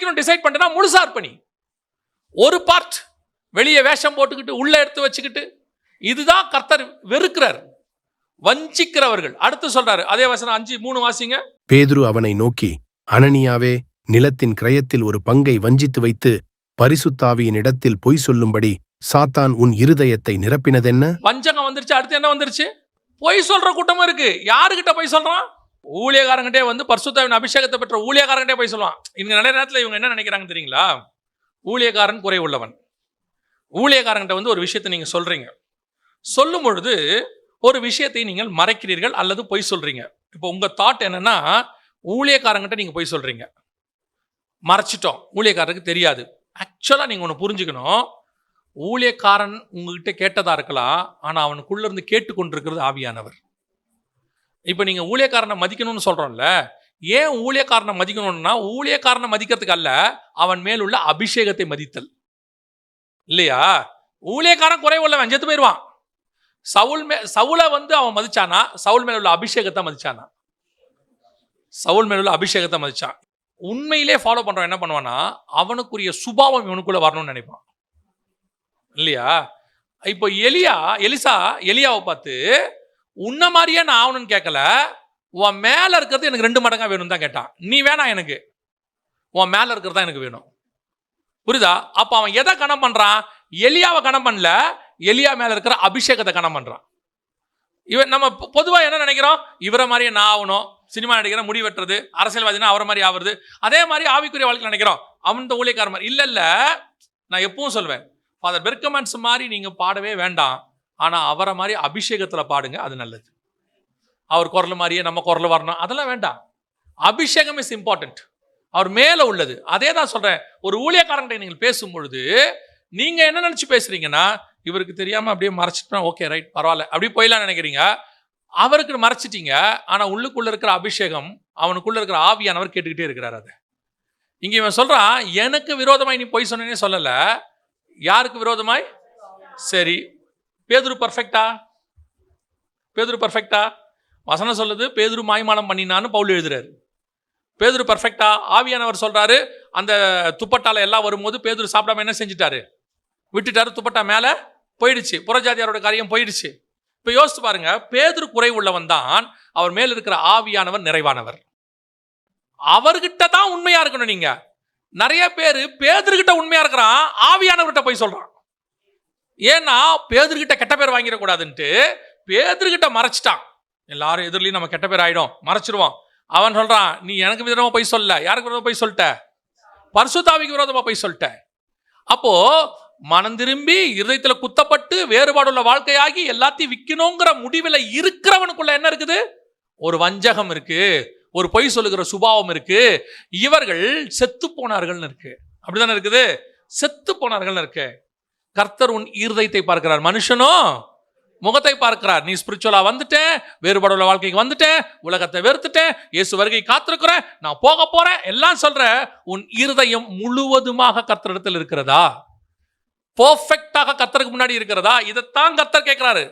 அர்ப்பணிக்கணும் decide பண்ணிட்டா முழுசா அர்ப்பணி. ஒரு பார்ட் வெளியே வேஷம் போட்டுக்கிட்டு உள்ள எடுத்து வச்சுக்கிட்டு, இதுதான் கர்த்தர் வெறுக்கிறார், வஞ்சிக்கிறவர்கள். அடுத்து சொல்றாரு அதே வசனம் 5:3 வாசிங்க. பேதுரு அவனை நோக்கி, அனனியாவே, நிலத்தின் கிரயத்தில் ஒரு பங்கை வஞ்சித்து வைத்து பரிசுத்தாவியின் இடத்தில் பொய் சொல்லும்படி சாத்தான் உன் இருதயத்தை நிரப்பினதென்ன? வஞ்சகம் வந்துருச்சு. அடுத்து என்ன வந்துருச்சு? பொய் சொல்ற கூட்டமும் இருக்கு. யாருகிட்ட பொய் சொல்றான்? ஊழியக்காரங்கிட்டே வந்து பரிசுத்தாவின் அபிஷேகத்தை பெற்ற ஊழியக்காரங்கிட்டே பொய் சொல்லுவான். இங்க நிறைய நேரத்தில் இவங்க என்ன நினைக்கிறாங்க தெரியுங்களா? ஊழியக்காரன் குறை உள்ளவன். ஊழியக்காரங்கிட்ட வந்து ஒரு விஷயத்தை நீங்க சொல்றீங்க, சொல்லும் பொழுது ஒரு விஷயத்தை நீங்கள் மறைக்கிறீர்கள் அல்லது பொய் சொல்றீங்க. இப்போ உங்க தாட் என்னன்னா, ஊழியக்காரங்கிட்ட நீங்க பொய் சொல்றீங்க, மறைச்சிட்டோம், ஊழியக்காரருக்கு தெரியாது. ஆக்சுவலா நீங்க ஒன்று புரிஞ்சுக்கணும், ஊழியக்காரன் உங்ககிட்ட கேட்டதா இருக்கலாம், ஆனா அவனுக்குள்ள இருந்து கேட்டுக்கொண்டிருக்கிறது ஆவியானவர். இப்போ நீங்க ஊழியக்காரனை மதிக்கணும்னு சொல்றோம்ல, ஏன் ஊழியக்காரனை மதிக்கணும்னா, ஊழியக்காரனை மதிக்கிறதுக்கு அல்ல, அவன் மேல் உள்ள அபிஷேகத்தை மதித்தல் இல்லையா? ஊழியக்காரன் குறை உள்ளவன் செத்து போயிடுவான். சவுலை வந்து அவன் மதிச்சானா? சவுல் மேல உள்ள அபிஷேகத்தை மதிச்சானா? சவுல் மேல உள்ள அபிஷேகத்தை மதிச்சான். உண்மையிலே ஃபாலோ பண்றவன் என்ன பண்ணுவானா, அவனுக்குரிய சுபாவம் இவனுக்குள்ள வரணும்னு நினைப்பான் இல்லையா? இப்போ எலிசா எலியாவை பார்த்து, உன்ன மாதிரியே நான் ஆகணும்னு கேட்கல, உன் மேல இருக்கிறது எனக்கு 2 மடங்கா வேணும் தான் கேட்டான். நீ வேணாம், எனக்கு உன் மேல இருக்கிறது தான் எனக்கு வேணும். புரியுதா? அப்ப அவன் எதை கணம் பண்றான்? எலியாவை கணம் பண்ணல, எலியா மேல இருக்கிற அபிஷேகத்தை கணம் பண்றான். இவன் நம்ம பொதுவாக என்ன நினைக்கிறோம், இவரை மாதிரியே நான் ஆகணும், சினிமா நடிக்கிற முடி வெட்டுறது, அரசியல்வாதினா அவரை மாதிரி ஆகுறது, அதே மாதிரி ஆவிக்குரிய வாழ்க்கையில் நினைக்கிறோம் அவன் தான் ஊழியக்கார மாதிரி. இல்ல நான் எப்பவும் சொல்வேன், ஃபாதர் பெர்கமன்ஸ் மாதிரி நீங்க பாடவே வேண்டாம், ஆனா அவரை மாதிரி அபிஷேகத்துல பாடுங்க, அது நல்லது. அவர் குரல் மாதிரியே நம்ம குரல் வரணும் அதெல்லாம் வேண்டாம். அபிஷேகம் இஸ் இம்பார்ட்டன்ட், அவர் மேல உள்ளது. அதே தான் சொல்றேன், ஒரு ஊழியக்காரங்கிட்ட நீங்கள் பேசும் பொழுது நீங்க என்ன நினைச்சு பேசுறீங்கன்னா, இவருக்கு தெரியாம அப்படியே மறைச்சிட்டா ஓகே ரைட் பரவாயில்ல அப்படி போயிடலாம் நினைக்கிறீங்க. அவருக்கு மறைச்சிட்டீங்க, ஆனா உள்ளுக்குள்ள இருக்கிற அபிஷேகம், அவனுக்குள்ள இருக்கிற ஆவியானவர் கேட்டுக்கிட்டே இருக்கிறார். அது இங்க இவன் சொல்றான், எனக்கு விரோதமாய் நீ பொய் சொன்னே சொல்லல, யாருக்கு விரோதமாய்? சரி, பேதுரு பர்ஃபெக்டா? பேதுரு பர்ஃபெக்டா? வசனம் சொல்லுது பேதுரு மாய்மாலம் பண்ணினான்னு பவுல் எழுதுறாரு. பேதுரு பர்ஃபெக்டா? ஆவியானவர் சொல்றாரு, அந்த துப்பட்டால எல்லாம் வரும்போது பேதுரு சாப்பிடாம என்ன செஞ்சிட்டாரு? விட்டுட்டாரு. துப்பட்டா மேல போயிடுச்சு, புறஜாதியாரோட காரியம் போயிடுச்சு. இப்ப யோசிச்சு பாருங்க, பேதுரு குறை உள்ளவன் தான், அவர் மேல இருக்கிற ஆவியானவர் நிறைவானவர். அவர்கிட்ட தான் உண்மையா இருக்கணும். நீங்க நிறைய பேரு பேதுருகிட்ட உண்மையா இருக்கிறான், ஆவியானவர்கிட்ட போய் சொல்றான். ஏன்னா பேதுருகிட்ட கெட்ட பேர் வாங்கிடக்கூடாதுன்ட்டு பேதுருகிட்ட மறைச்சிட்டான். எல்லாரும் எதிரிலையும் நம்ம கெட்ட பேர் ஆயிடும், மறைச்சிருவோம். அவன் சொல்றான், நீ எனக்கு விரோதமா போய் சொல்ல, யாருக்கு விரோதமா போய் சொல்லிட்ட? பரிசுத்தாவிக்கு விரோதமா போய் சொல்லிட்ட. அப்போ மனம் திரும்பி இருதயத்துல குத்தப்பட்டு வேறுபாடுள்ள வாழ்க்கையாகி எல்லாத்தையும் விற்கணுங்கிற முடிவில் இருக்கிறவனுக்குள்ள என்ன இருக்குது? ஒரு வஞ்சகம் இருக்கு, ஒரு பொய் சொல்லுகிற சுபாவம் இருக்கு. இவர்கள் செத்து போனார்கள் இருக்கு. அப்படிதானே இருக்குது? செத்து போனார்கள் இருக்கு. கர்த்தர் உன் இருதயத்தை பார்க்கிறார், மனுஷனோ முகத்தை பார்க்கிறார். நீ ஸ்பிரிச்சுவலா வந்துட்டேன், வேறுபாடுள்ள வாழ்க்கைக்கு வந்துட்டேன், உலகத்தை வெறுத்துட்டேன், இயேசு வருகை காத்திருக்கிறேன், நான் போக போறேன் எல்லாம் சொல்ற, உன் இருதயம் முழுவதுமாக கர்த்தரிடத்தில் இருக்கிறதா? பெர்ஃபெக்டாக கர்த்தருக்கு முன்னாடி இருக்கிறதா? இதைத்தான் கர்த்தர் கேட்கிறாரு.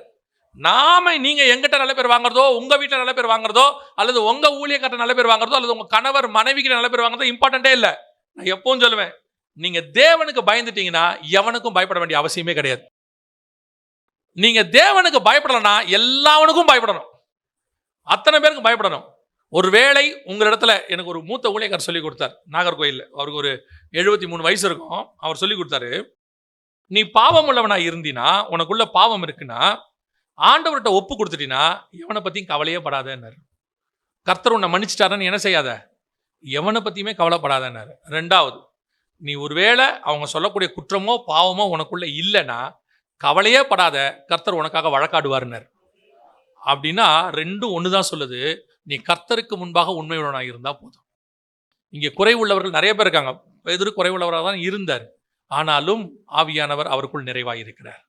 நீங்க எங்கிட்ட நல்ல பேர் வாங்குறதோ, உங்க வீட்டில் நல்ல பேர் வாங்குறதோ, அல்லது உங்க ஊழியக்காரர் நல்ல பேர் வாங்குறதோ, அல்லது உங்க கணவர் மனைவிக்கு நல்ல பேர் வாங்குறதோ இம்பார்ட்டன்டே இல்லை. நான் எப்பவும் சொல்லுவேன், நீங்க தேவனுக்கு பயந்துட்டீங்கன்னா எவனுக்கும் பயப்பட வேண்டிய அவசியமே கிடையாது. நீங்க தேவனுக்கு பயப்படலன்னா எல்லாவனுக்கும் பயப்படணும், அத்தனை பேருக்கும் பயப்படணும். ஒருவேளை உங்களிடத்துல, எனக்கு ஒரு மூத்த ஊழியக்காரர் சொல்லி கொடுத்தார், நாகர்கோயில், அவருக்கு ஒரு 73 வயசு இருக்கும். அவர் சொல்லி கொடுத்தாரு, நீ பாவம் உள்ளவனா இருந்தினா, உனக்குள்ள பாவம் இருக்குன்னா ஆண்டவர்கிட்ட ஒப்பு கொடுத்துட்டீங்கன்னா எவனை பத்தியும் கவலையே படாதேன்னாரு. கர்த்தர் உன்னை மன்னிச்சிட்டாருன்னு என்ன செய்யாத, எவனை பத்தியுமே கவலைப்படாதேன்னாரு. 2வது, நீ ஒருவேளை அவங்க சொல்லக்கூடிய குற்றமோ பாவமோ உனக்குள்ள இல்லைன்னா கவலையே படாத, கர்த்தர் உனக்காக வழக்காடுவார்னார். அப்படின்னா 2ம் ஒண்ணுதான் சொல்லுது, நீ கர்த்தருக்கு முன்பாக உண்மையுள்ளவனாக இருந்தா போதும். இங்கே குறை உள்ளவர்கள் நிறைய பேர் இருக்காங்க. பேதுரு குறை உள்ளவராக தான் இருந்தார், ஆனாலும் ஆவியானவர் அவருக்குள் நிறைவாக இருக்கிறார்.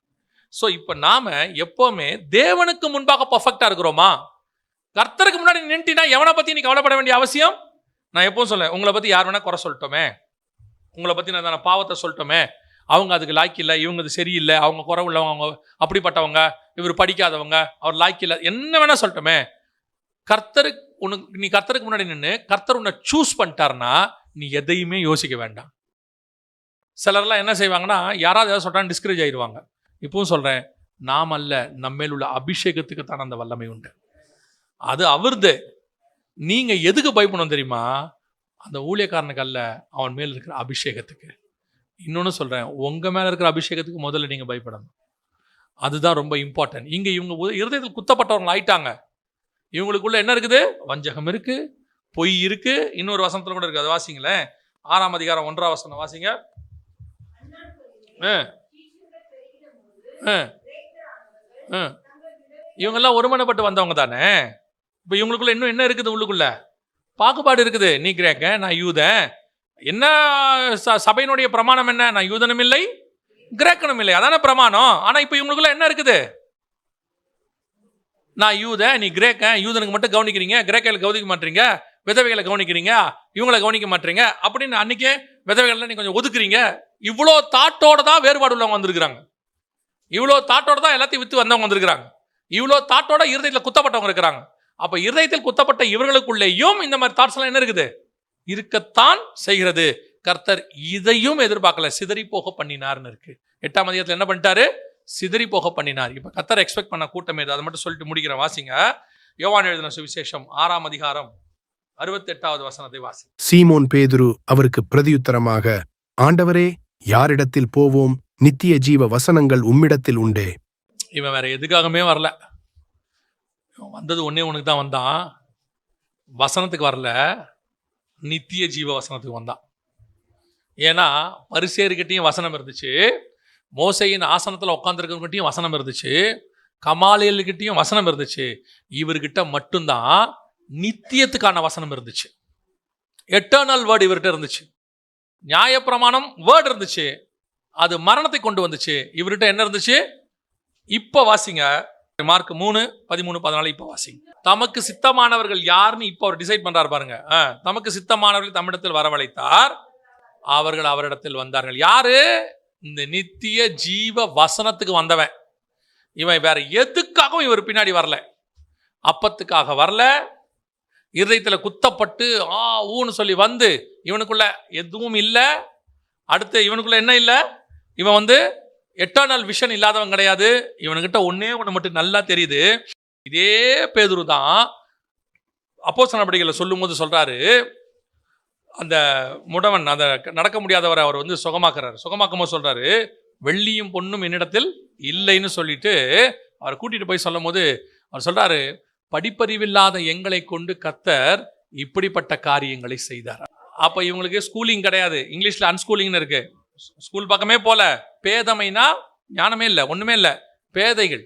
ஸோ இப்போ நாம எப்பவுமே தேவனுக்கு முன்பாக பர்ஃபெக்டா இருக்கிறோமா? கர்த்தருக்கு முன்னாடி நின்றுனா எவனை பத்தி நீ கவலைப்பட வேண்டிய அவசியம்? நான் எப்பவும் சொல்ல, உங்களை பத்தி யார் வேணா குறை சொல்லட்டோமே, உங்களை பத்தி நான் பாவத்தை சொல்லட்டோமே, அவங்க அதுக்கு லாய்க்கு இல்லை, இவங்க அது சரியில்லை, அவங்க குறை உள்ளவங்க, அவங்க அப்படிப்பட்டவங்க, இவர் படிக்காதவங்க, அவர் லாய்க்கு இல்லை, என்ன வேணா சொல்லட்டோமே. நீ கர்த்தருக்கு முன்னாடி நின்று கர்த்தர் உன்னை சூஸ் பண்ணிட்டாருன்னா நீ எதையுமே யோசிக்க வேண்டாம். சிலர்லாம் என்ன செய்வாங்கன்னா, யாராவது ஏதாவது சொல்கிறான்னு டிஸ்கரேஜ் ஆயிடுவாங்க. இப்பவும் சொல்கிறேன், நாம் அல்ல, நம்மேல் உள்ள அபிஷேகத்துக்கு தான் அந்த வல்லமை உண்டு. அது அவர்து. நீங்கள் எதுக்கு பயப்படணும் தெரியுமா? அந்த ஊழியக்காரனுக்கு அல்ல, அவன் மேல் இருக்கிற அபிஷேகத்துக்கு. இன்னொன்று சொல்கிறேன், உங்கள் மேலே இருக்கிற அபிஷேகத்துக்கு முதல்ல நீங்கள் பயப்படணும். அதுதான் ரொம்ப இம்பார்ட்டன்ட். இங்கே இவங்க இருதயத்தில் குத்தப்பட்டவர்கள் ஆயிட்டாங்க. இவங்களுக்குள்ள என்ன இருக்குது? வஞ்சகம் இருக்குது, பொய் இருக்குது. இன்னொரு வசனத்தில் கூட இருக்குது, அது வாசிங்களேன். 6ஆம் அதிகாரம் 1ஆம் வசனம் வாசிங்க. இவங்கெல்லாம் ஒருமனப்பட்டு வந்தவங்க தானே. இப்போ இவங்களுக்குள்ள இன்னும் என்ன இருக்குது? உள்ளுக்குள்ள பாகுபாடு இருக்குது. நீ கிரேக்கன், நான் யூதன். என்ன சபையினுடைய பிரமாணம் என்ன? நான் யூதனும் இல்லை, கிரேக்கனும் இல்லை, அதான பிரமாணம். ஆனால் இப்போ இவங்களுக்குள்ள என்ன இருக்குது? நான் யூதன், நீ கிரேக்கன். யூதனுக்கு மட்டும் கவனிக்கிறீங்க, கிரேக்கையில் கவனிக்க மாட்டீங்க, விதவைகளை கவனிக்கிறீங்க, இவங்களை கவனிக்க மாட்டீங்க அப்படின்னு அன்னைக்கே விதவைகள்லாம் நீ கொஞ்சம் ஒதுக்குறீங்க. இவ்வளோ தாட்டோட தான் வேறுபாடு உள்ளவங்க வந்திருக்கிறாங்க. இவ்வளோ தாட்டோட தான் எல்லாத்தையும் விற்று வந்தவங்க வந்திருக்கிறாங்க. இவ்வளோ தாட்டோட இருதயத்தில் குத்தப்பட்டவங்க இருக்கிறாங்க. அப்போ இருதயத்தில் குத்தப்பட்ட இவர்களுக்குள்ளேயும் இந்த மாதிரி தாட்ஸ் எல்லாம் என்ன இருக்குது? இருக்கத்தான் செய்கிறது. கர்த்தர் இதையும் எதிர்பார்க்கல, சிதறி போக பண்ணினார்னு இருக்கு. 8ஆம் அதிகாரத்தில் என்ன பண்ணிட்டாரு? சிதறி போக பண்ணினார். இப்போ கர்த்தர் எக்ஸ்பெக்ட் பண்ண கூட்டம் எது? அதை மட்டும் சொல்லிட்டு முடிக்கிறேன், வாசிங்க. யோவான் எழுதின சுவிசேஷம் 6ஆம் அதிகாரம் 68வது வசனத்தை வாசி. சீமோன் பேதுரு அவருக்கு பிரதியுத்தரமாக, ஆண்டவரே, யாரிடத்தில் போவோம்? நித்திய ஜீவ வசனங்கள் உம்மிடத்தில் உண்டே. இவன் வேற எதுக்காகவே வரல. இவன் வந்தது ஒன்னே உனக்கு தான் வந்தான். வசனத்துக்கு வரல, நித்திய ஜீவ வசனத்துக்கு வந்தான். ஏன்னா பரிசேயர்கிட்டையும் வசனம் இருந்துச்சு, மோசையின் ஆசனத்தில் உட்காந்துருக்கிறவங்ககிட்டையும் வசனம் இருந்துச்சு, கமாலியல்கிட்டையும் வசனம் இருந்துச்சு. இவர்கிட்ட மட்டும்தான் நித்தியத்துக்கான வசனம் இருந்துச்சு. எட்டர்னல் வேர்டு இவர்கிட்ட இருந்துச்சு. நியாயப்பிரமாணம் வேர்டு இருந்துச்சு, அது மரணத்தை கொண்டு வந்துச்சு. இவர்கிட்ட என்ன இருந்துச்சு? இப்போ வாசிங்க, மார்க் 3:13-14. இப்போ வாசிங்க. தமக்கு சித்தமானவர்கள் யாருன்னு இப்போ அவர் டிசைட் பண்றாரு பாருங்க. தமக்கு சித்தமானவர்கள் தம்மிடத்தில் வரவழைத்தார், அவர்கள் அவரிடத்தில் வந்தார்கள். யாரு? இந்த நித்திய ஜீவ வசனத்துக்கு வந்தவன். இவன் வேற எதுக்காகவும் இவர் பின்னாடி வரல. அப்பத்துக்காக வரல, இருதயத்தில் குத்தப்பட்டு ஊன்னு சொல்லி வந்து இவனுக்குள்ள எதுவும் இல்லை. அடுத்து இவனுக்குள்ள என்ன இல்லை? இவன் எட்டர்னல் விஷன் இல்லாதவன் கிடையாது. இவனுக்கிட்ட ஒன்னே ஒன்று மட்டும் நல்லா தெரியுது. இதே பேதுரு தான் அப்போஸ்தலர் நடவடிக்கைகளில் சொல்லும் போது சொல்றாரு, அந்த முடவன், அந்த நடக்க முடியாதவரை அவர் சுகமாக்குறாரு. சுகமாக்கும் போது சொல்றாரு, வெள்ளியும் பொண்ணும் என்னிடத்தில் இல்லைன்னு சொல்லிட்டு அவர் கூட்டிட்டு போய் சொல்லும் போது அவர் சொல்றாரு, படிப்பறிவில்லாத எங்களை கொண்டு கர்த்தர் இப்படிப்பட்ட காரியங்களை செய்தார். அப்போ இவங்களுக்கு ஸ்கூலிங் கிடையாது. இங்கிலீஷில் அன்ஸ்கூலிங்னு இருக்கு. ஸ்கூல் பக்கமே போல. பேதமைனா ஞானமே இல்லை, ஒன்றுமே இல்லை. பேதைகள்.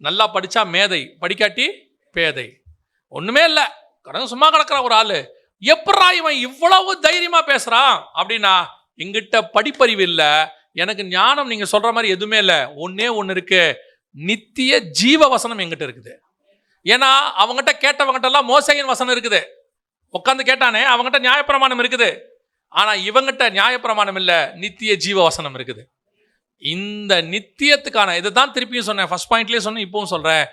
நல்லா படித்தா மேதை, படிக்காட்டி பேதை. ஒன்றுமே இல்லை, சும்மா கிடக்கிற ஒரு ஆள். எப்படா இவன் இவ்வளவு தைரியமாக பேசுகிறான் அப்படின்னா, எங்கிட்ட படிப்பறிவு இல்லை, எனக்கு ஞானம் நீங்கள் சொல்கிற மாதிரி எதுவுமே இல்லை. ஒன்றே ஒன்று இருக்கு, நித்திய ஜீவ வசனம் எங்கிட்ட இருக்குது. ஏன்னா அவங்ககிட்ட கேட்டவங்ககிட்டலாம் மோசையின் வசனம் இருக்குது. உட்காந்து கேட்டானே, அவங்ககிட்ட நியாயப்பிரமாணம் இருக்குது. ஆனால் இவங்கிட்ட நியாயப்பிரமாணம் இல்லை, நித்திய ஜீவ வசனம் இருக்குது. இந்த நித்தியத்துக்கான, இதை தான் திருப்பியும் சொன்னேன், ஃபர்ஸ்ட் பாயிண்ட்லேயே சொன்னேன், இப்பவும் சொல்கிறேன்,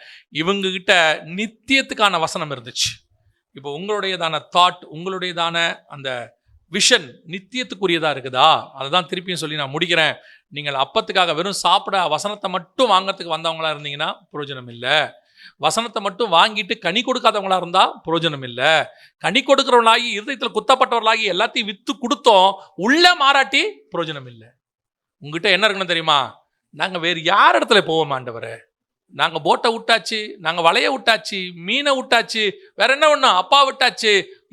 இவங்ககிட்ட நித்தியத்துக்கான வசனம் இருந்துச்சு. இப்போ உங்களுடையதான தாட், உங்களுடையதான அந்த விஷன் நித்தியத்துக்குரியதாக இருக்குதா? அதை தான் திருப்பியும் சொல்லி நான் முடிக்கிறேன். நீங்கள் அப்பத்துக்காக வெறும் சாப்பிட வசனத்தை மட்டும் வாங்கிறதுக்கு வந்தவங்களா இருந்தீங்கன்னா பிரயோஜனம் இல்லை. வசனத்தை மட்டும் வாங்கிட்டு கனி கொடுக்காதவங்களா இருந்தால் பிரயோஜனம் இல்லை. கனி கொடுக்கிறவர்களாகி இருதயத்தில் குத்தப்பட்டவர்களாகி எல்லாத்தையும் விற்று கொடுத்தோம், உள்ள மாறாட்டி பிரயோஜனம் இல்லை. உங்ககிட்ட என்ன இருக்கணும் தெரியுமா? நாங்கள் வேறு யார் இடத்துல போவோம் ஆண்டவரே? நாங்கள் போட்டை விட்டாச்சு, நாங்கள் வலையை விட்டாச்சு, மீனை விட்டாச்சு, வேற என்ன ஒன்றும் அப்பா விட்டாச்சு,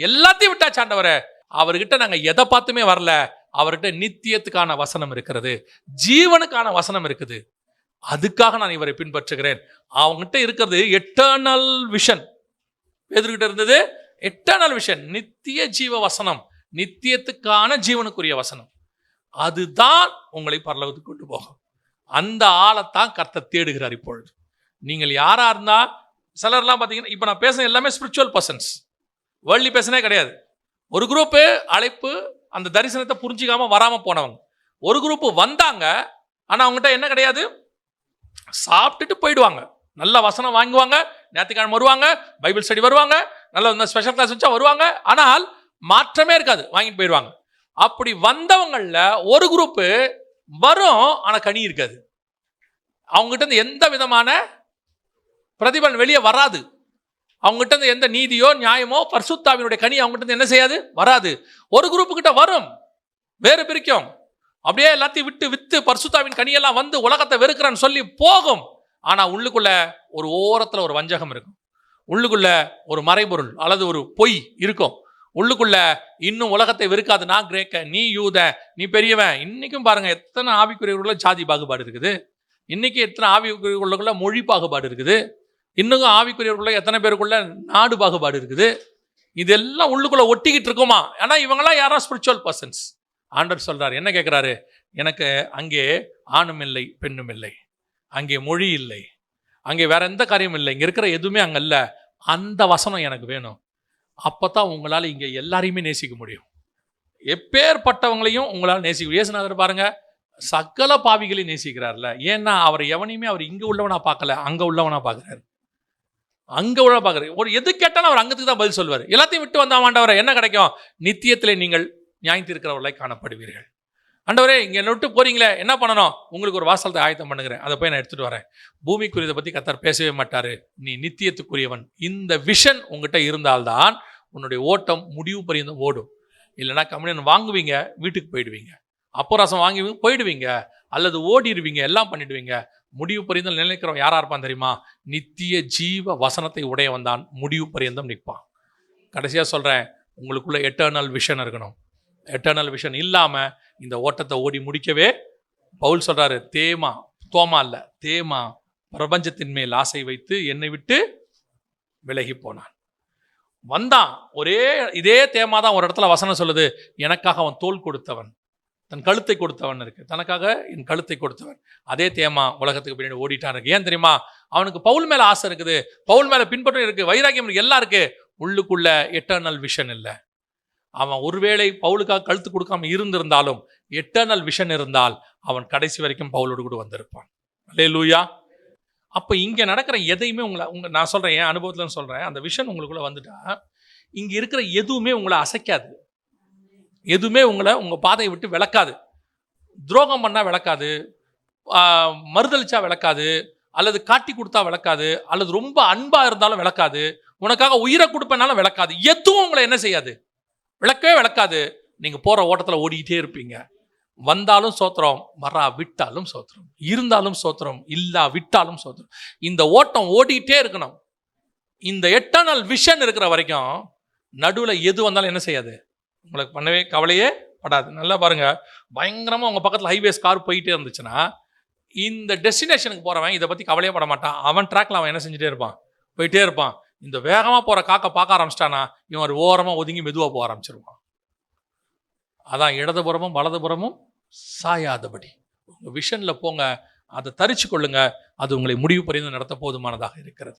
எல்லாத்தையும் விட்டாச்சு ஆண்டவரே. அவர்கிட்ட நாங்கள் எதை பார்த்துமே வரல. அவர்கிட்ட நித்தியத்துக்கான வசனம் இருக்கிறது, ஜீவனுக்கான வசனம் இருக்குது. அதுக்காக நான் இவரை பின்பற்றுகிறேன். அவங்ககிட்ட இருக்கிறது எட்டர்னல் விஷன். பேதுருகிட்ட இருந்தது எட்டர்னல் விஷன், நித்திய ஜீவ வசனம், நித்தியத்துக்கான ஜீவனுக்குரிய வசனம். அதுதான் உங்களை பரலோகத்துக்கு கொண்டு போகும். அந்த ஆளைத்தான் கர்த்தர் தேடுகிறார். இப்பொழுது நீங்கள் யாரா இருந்தா, சிலர்லாம் பார்த்தீங்கன்னா, இப்போ நான் பேசுன எல்லாமே ஸ்பிரிச்சுவல் பர்சன்ஸ், வேர்ல்ட்லி பேசனே கிடையாது. ஒரு குரூப்பு அழைப்பு, அந்த தரிசனத்தை புரிஞ்சிக்காம வராம போனவங்க. ஒரு குரூப்பு வந்தாங்க, ஆனால் அவங்ககிட்ட என்ன கிடையாது, சாப்பிட்டுட்டு போயிடுவாங்க. நல்ல வசனம் வாங்குவாங்க, ஞாயிற்றுக்கிழமை வருவாங்க, பைபிள் ஸ்டடி வருவாங்க, நல்ல ஸ்பெஷல் கிளாஸ் வச்சா வருவாங்க. ஆனால் மாற்றமே இருக்காது, வாங்கிட்டு போயிடுவாங்க. அப்படி வந்தவங்கள்ல ஒரு குரூப் வரும், ஆனா கனி இருக்காது. அவங்ககிட்ட இருந்து எந்த விதமான பிரதிபலன் வெளியே வராது. அவங்ககிட்ட இருந்து எந்த நீதியோ நியாயமோ பரிசுத்தாவினுடைய கனி அவங்ககிட்ட இருந்து என்ன செய்யாது, வராது. ஒரு குரூப் கிட்ட வரும், வேறு பிரிக்கும், அப்படியே எல்லாத்தையும் வித்து பரிசுத்தாவின் கனியெல்லாம் வந்து உலகத்தை வெறுக்கிறேன்னு சொல்லி போகும். ஆனா உள்ளுக்குள்ள ஒரு ஓரத்துல ஒரு வஞ்சகம் இருக்கும், உள்ளுக்குள்ள ஒரு மறைபொருள் அல்லது ஒரு பொய் இருக்கும். உள்ளுக்குள்ள இன்னும் உலகத்தை வெறுக்காது, நான் கிரேக்க, நீ யூத, நீ பெரியவன். இன்னைக்கும் பாருங்க எத்தனை ஆவிக்குரியவர்களுக்குள்ள ஜாதி பாகுபாடு இருக்குது, இன்னைக்கு எத்தனை ஆவிக்குரியவர்களுக்குள்ள மொழி பாகுபாடு இருக்குது, இன்னும் ஆவிக்குரியவர்களுக்குள்ள எத்தனை பேருக்குள்ள நாடு பாகுபாடு இருக்குது. இதெல்லாம் உள்ளுக்குள்ள ஒட்டிக்கிட்டு இருக்குமா? ஆனா இவங்கெல்லாம் யாரா ஸ்பிரிச்சுவல் பர்சன்ஸ். ஆண்டவர் சொல்றாரு, என்ன கேட்கிறாரு, எனக்கு அங்கே ஆணும் இல்லை பெண்ணும் இல்லை, அங்கே மொழி இல்லை, அங்கே வேற எந்த காரியமும் இல்லை, இங்க இருக்கிற எதுவுமே அங்க இல்ல. அந்த வசனம் எனக்கு வேணும். அப்பதான் உங்களால இங்க எல்லாரையுமே நேசிக்க முடியும். எப்பேற்பட்டவங்களையும் உங்களால் நேசிக்க முடியும். இயேசுநாதர் பாருங்க, சகல பாவிகளையும் நேசிக்கிறார்ல. ஏன்னா அவர் எவனையுமே அவர் இங்க உள்ளவனா பார்க்கல, அங்க உள்ளவனா பார்க்கிறாரு. அங்க உள்ள பார்க்கறாரு. ஒரு எது கேட்டாலும் அவர் அங்கத்துக்கு தான் பதில் சொல்வார். எல்லாத்தையும் விட்டு வந்த ஆண்டவரே என்ன கிடைக்கும்? நித்தியத்திலே நீங்கள் நியாயத்தீர்க்கிறவர்களாய் காணப்படுவீர்கள். ஆண்டவரே இங்க என்ன விட்டு போறீங்களே, என்ன பண்ணணும்? உங்களுக்கு ஒரு வாசலத்தை ஆயத்தம் பண்ணுகிறேன், அதை போய் நான் எடுத்துட்டு வரேன். பூமிக்குரியதை பத்தி கர்த்தர் பேசவே மாட்டாரு, நீ நித்தியத்துக்குரியவன். இந்த விஷன் உங்ககிட்ட இருந்தால்தான் உன்னுடைய ஓட்டம் முடிவு பரியந்தம் ஓடும். இல்லைன்னா கம்யூனியன் வாங்குவீங்க, வீட்டுக்கு போயிடுவீங்க, அப்போ ரசம் வாங்கி போயிடுவீங்க, அல்லது ஓடிடுவீங்க, எல்லாம் பண்ணிடுவீங்க. முடிவு பரியந்தம் நிலைக்கிறவன் யாரா இருப்பான் தெரியுமா? நித்திய ஜீவ வசனத்தை உடையவன் தான் முடிவு பரியந்தம் நிற்பான். கடைசியா சொல்றேன், உங்களுக்குள்ள எட்டர்னல் விஷன் இருக்கணும். எட்டர்னல் விஷன் இல்லாம இந்த ஓட்டத்தை ஓடி முடிக்கவே பவுல் சொல்றாரு, தோமா இல்ல, தேமா பிரபஞ்சத்தின் மேல் ஆசை வைத்து என்னை விட்டு விலகி போனான். வந்தான், ஒரே இதே தேமா தான் ஒரு இடத்துல வசனம் சொல்லுது, எனக்காக அவன் தோல் கொடுத்தவன், தன் கழுத்தை கொடுத்தவன் இருக்கு, தனக்காக என் கழுத்தை கொடுத்தவன். அதே தேமா உலகத்துக்கு பின்னாடி ஓடிட்டான் இருக்கு. ஏன் தெரியுமா? அவனுக்கு பவுல் மேல ஆசை இருக்குது, பவுல் மேல பின்பற்றம் இருக்கு, வைராக்கியம் இருக்கு, எல்லாம் இருக்கு. உள்ளுக்குள்ள எட்டர்னல் விஷன் இல்லை. அவன் ஒருவேளை பவுலுக்காக கழுத்து கொடுக்காம இருந்திருந்தாலும் எட்டர்னல் விஷன் இருந்தால் அவன் கடைசி வரைக்கும் பவுலோடு கூட வந்திருப்பான். அல்லேலூயா. அப்ப இங்க நடக்கிற எதையுமே நான் சொல்றேன், என் அனுபவத்துல சொல்றேன், அந்த விஷன் உங்களுக்குள்ள வந்துட்டா இங்க இருக்கிற எதுவுமே உங்களை அசைக்காது, எதுவுமே உங்க பாதையை விட்டு விளக்காது. துரோகம் பண்ணா விளக்காது, மறுதளிச்சா விளக்காது, அல்லது காட்டி கொடுத்தா விளக்காது, அல்லது ரொம்ப அன்பா இருந்தாலும் விளக்காது, உனக்காக உயிரை கொடுப்பனாலும் விளக்காது. எதுவும் உங்களை என்ன செய்யாது, விளக்கவே விளக்காது. நீங்க போற ஓட்டத்துல ஓடிக்கிட்டே இருப்பீங்க. வந்தாலும் சோத்திரம், வரா விட்டாலும் சோத்திரம், இருந்தாலும் சோத்திரம், இல்லா விட்டாலும் சோத்திரம். இந்த ஓட்டம் ஓடிட்டே இருக்கணும். இந்த எட்டர்னல் விஷன் இருக்கிற வரைக்கும் நடுவில் எது வந்தாலும் என்ன செய்யாது, உங்களுக்கு பண்ணவே கவலையே படாது. நல்லா பாருங்க, பயங்கரமா உங்க பக்கத்துல ஹைவேஸ் கார் போயிட்டே இருந்துச்சுன்னா இந்த டெஸ்டினேஷனுக்கு போறவன் இதை பத்தி கவலையே பட மாட்டான். அவன் ட்ராக்ல அவன் என்ன செஞ்சுட்டே இருப்பான், போயிட்டே இருப்பான். இந்த வேகமா போற காக்க பார்க்க ஆரம்பிச்சிட்டானா இவன் ஒரு ஓரமா ஒதுங்கி மெதுவா போக ஆரம்பிச்சிருவான். அதான் இடதுபுறமும் வலதுபுறமும் சாயாதபடி உங்க விஷன்ல போங்க, அதை தரிச்சு கொள்ளுங்க. அது உங்களை முடிவு பரிந்து நடத்த போதுமானதாக இருக்கிறது.